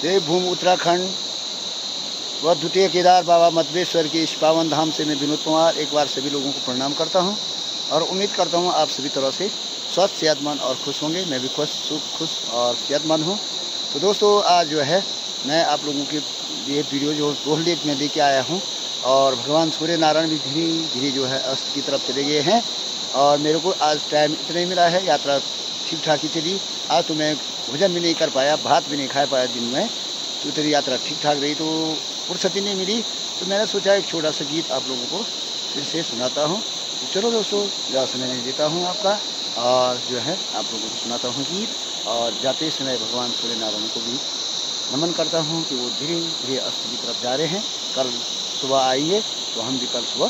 देवभूमि उत्तराखंड व द्वितीय केदार बाबा मध्वेश्वर के इस पावन धाम से मैं विनोद कुमार एक बार सभी लोगों को प्रणाम करता हूं और उम्मीद करता हूं आप सभी तरह से स्वस्थ सेहतमंद और खुश होंगे। मैं भी खुश और सेहतमंद हूं। तो दोस्तों आज जो है मैं आप लोगों के ये वीडियो जो गोललेक में लेके आया हूं और भगवान सूर्य नारायण भी धीरे धीरे जो है अस्त की तरफ चले गए हैं और मेरे को आज टाइम इतना ही मिला है। यात्रा ठीक ठाक ही चली। आज तो मैं भोजन भी नहीं कर पाया, भात भी नहीं खा पाया दिन में, तो तेरी यात्रा ठीक ठाक रही, तो फुर्सत ही नहीं मिली। तो मैंने सोचा एक छोटा सा गीत आप लोगों को फिर से सुनाता हूँ। तो चलो दोस्तों जरा सुनाने देता हूँ आपका और जो है आप लोगों को सुनाता हूँ गीत। और जाते समय भगवान सूर्य नारायण को भी नमन करता हूँ कि वो धीरे धीरे अस्त की तरफ जा रहे हैं। कल सुबह आइए तो हम भी कल सुबह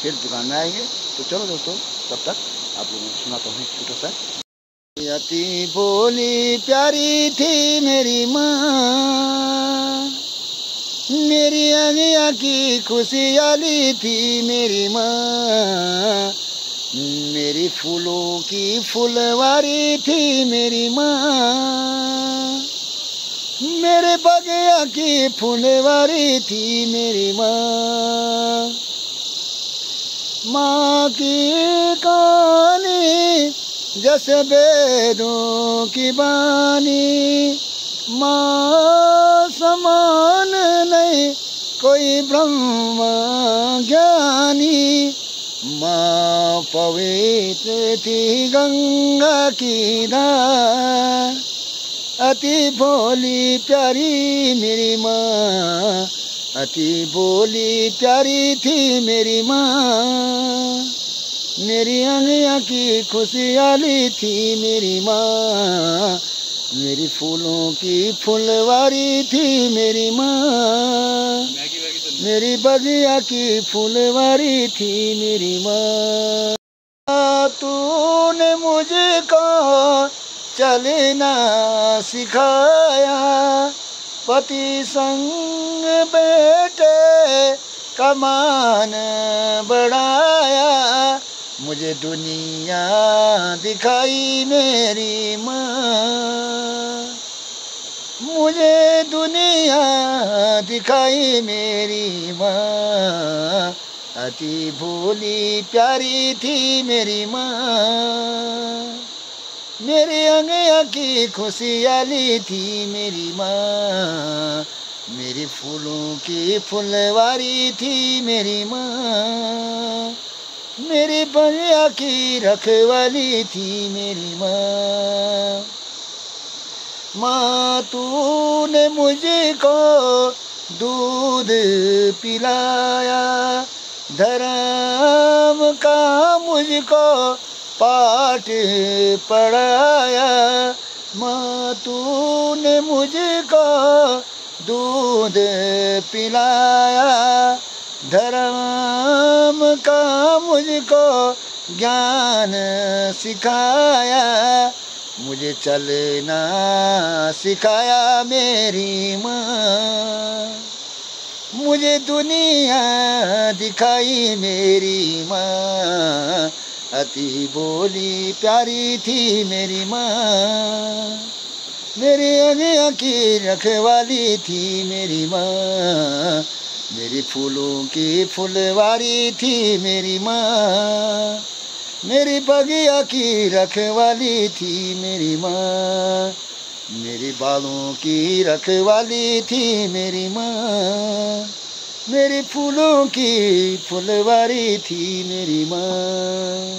फिर दुकान में आएंगे। तो चलो दोस्तों तब तक आप लोगों को सुनाता हूँ एक छोटा सा। अति भोली प्यारी थी मेरी माँ, मेरी आँखियाँ की खुशहाली थी मेरी माँ, मेरी फूलों की फुलवारी थी मेरी माँ, मेरे बगिया की फुलवारी थी मेरी माँ। माँ की कहानी जैसे वेदों की बानी, माँ समान नहीं कोई ब्रह्म ज्ञानी, माँ पवित्र थी गंगा की धार, अति भोली प्यारी मेरी माँ, अति भोली प्यारी थी मेरी माँ, मेरी आँखियाँ की खुशहाली थी मेरी माँ, मेरी फूलों की फुलवारी थी मेरी माँ, मेरी बगिया की फुलवारी थी मेरी माँ। तूने मुझको चलना सिखाया, पति संग बेटे कमान बढ़ाया, मुझे दुनिया दिखाई मेरी माँ, मुझे दुनिया दिखाई मेरी माँ, अति भोली प्यारी थी मेरी माँ, मेरी आँखियाँ की खुशहाली थी मेरी माँ, मेरी फूलों की फुलवारी थी मेरी माँ, मेरी बगिया की रखवाली थी मेरी माँ। माँ तूने मुझको दूध पिलाया, धर्म का मुझको पाठ पढ़ाया, माँ तूने मुझको दूध पिलाया, धर्म का मुझको ज्ञान सिखाया, मुझे चलना सिखाया मेरी माँ, मुझे दुनिया दिखाई मेरी माँ, अति भोली प्यारी थी मेरी माँ, मेरी आँखियाँ की रखवाली थी मेरी माँ, मेरी फूलों की फुलवारी थी मेरी माँ, मेरी बगिया की रखवाली थी मेरी माँ, मेरी बालों की रखवाली थी मेरी माँ, मेरी फूलों की फुलवारी थी मेरी माँ।